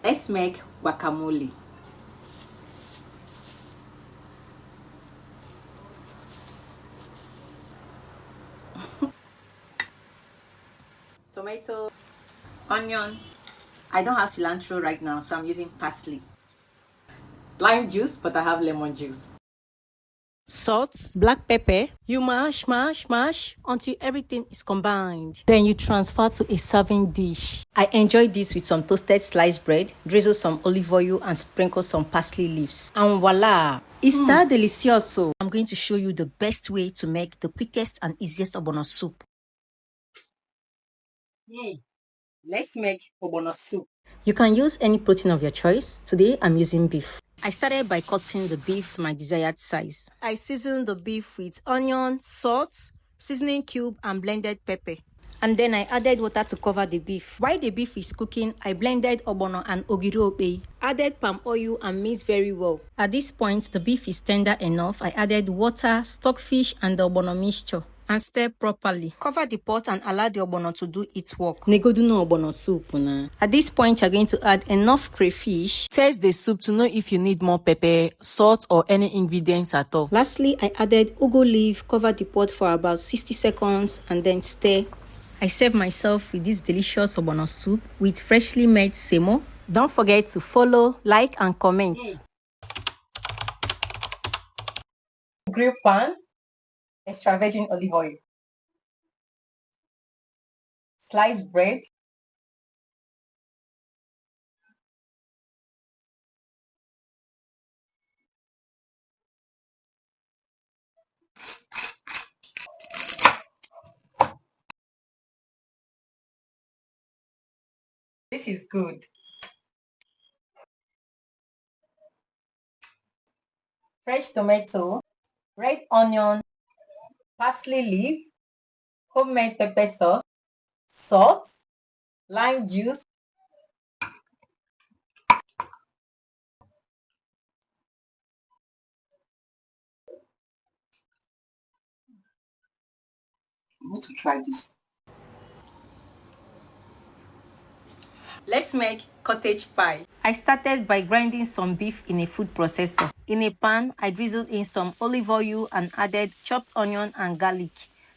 Let's make guacamole. Tomato, onion. I don't have cilantro right now, so I'm using parsley. Lime juice, but I have lemon juice. Salt, black pepper. You mash, mash, mash until everything is combined. Then you transfer to a serving dish. I enjoy this with some toasted sliced bread, drizzle some olive oil and sprinkle some parsley leaves. And voila! Está delicioso! I'm going to show you the best way to make the quickest and easiest ogbono soup. Let's make ogbono soup. You can use any protein of your choice. Today, I'm using beef. I started by cutting the beef to my desired size. I seasoned the beef with onion, salt, seasoning cube, and blended pepper. And then I added water to cover the beef. While the beef is cooking, I blended ogbono and ogiri obe, added palm oil and mixed very well. At this point, the beef is tender enough. I added water, stockfish, and the ogbono mixture and stir properly. Cover the pot and allow the ogbono to do its work. Negodu no ogbono soup na. At this point, you're going to add enough crayfish. Taste the soup to know if you need more pepper, salt, or any ingredients at all. Lastly, I added ugu leaf, cover the pot for about 60 seconds, and then stir. I serve myself with this delicious ogbono soup with freshly made semo. Don't forget to follow, like, and comment. Grill pan. Extra virgin olive oil, sliced bread, this is good, fresh tomato, red onion, parsley leaf, homemade pepper sauce, salt, lime juice, I want to try this. Let's make cottage pie. I started by grinding some beef in a food processor. In a pan, I drizzled in some olive oil and added chopped onion and garlic,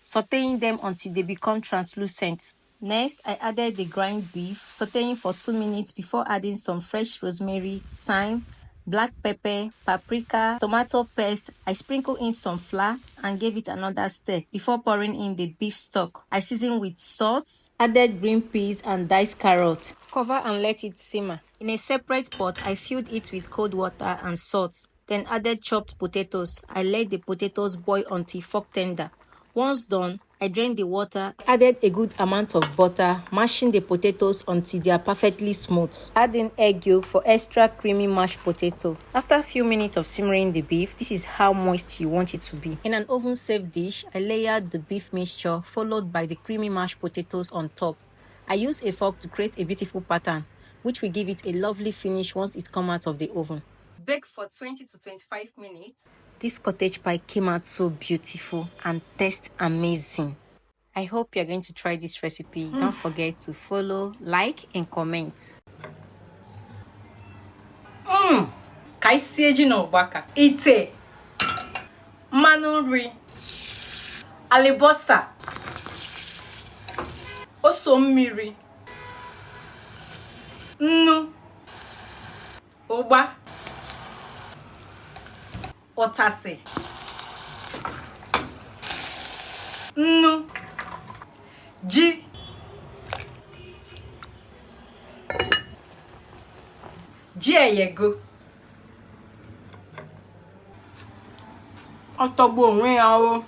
sauteing them until they become translucent. Next, I added the ground beef, sauteing for 2 minutes before adding some fresh rosemary, thyme, black pepper, paprika, tomato paste. I sprinkled in some flour and gave it another stir before pouring in the beef stock. I seasoned with salt, added green peas and diced carrot. Cover and let it simmer. In a separate pot, I filled it with cold water and salt, then added chopped potatoes. I let the potatoes boil until fork tender. Once done, I drained the water, added a good amount of butter, mashing the potatoes until they are perfectly smooth. Adding egg yolk for extra creamy mashed potato. After a few minutes of simmering the beef, this is how moist you want it to be. In an oven-safe dish, I layered the beef mixture followed by the creamy mashed potatoes on top. I used a fork to create a beautiful pattern, which will give it a lovely finish once it comes out of the oven. Bake for 20 to 25 minutes. This cottage pie came out so beautiful and tastes amazing. I hope you're going to try this recipe. Don't forget to follow, like, and comment. Kaisieji no baka. Ite. Mmanụ nri. Alịbọsa. Ose mmiri. Nnu. Ụgba. Ụtasị. Nnu. Ji. Ji eyego. Ọtọgbu onwe ya o.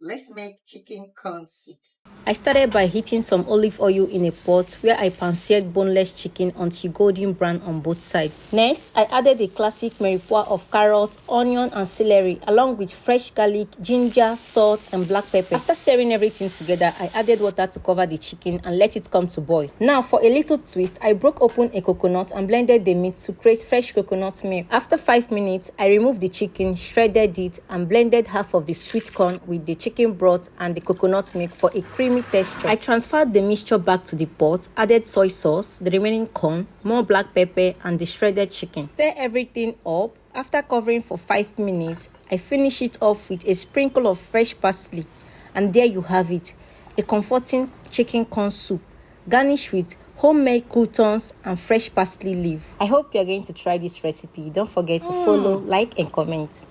Let's make chicken corn soup. I started by heating some olive oil in a pot where I pan-seared boneless chicken until golden brown on both sides. Next, I added a classic mirepoix of carrot, onion and celery along with fresh garlic, ginger, salt and black pepper. After stirring everything together, I added water to cover the chicken and let it come to boil. Now for a little twist, I broke open a coconut and blended the meat to create fresh coconut milk. After 5 minutes, I removed the chicken, shredded it and blended half of the sweet corn with the chicken broth and the coconut milk for a creamy texture. I transferred the mixture back to the pot, added soy sauce, the remaining corn, more black pepper and the shredded chicken. Stir everything up. After covering for 5 minutes, I finish it off with a sprinkle of fresh parsley. And there you have it, a comforting chicken corn soup, garnished with homemade croutons and fresh parsley leaf. I hope you're going to try this recipe. Don't forget to follow, like and comment.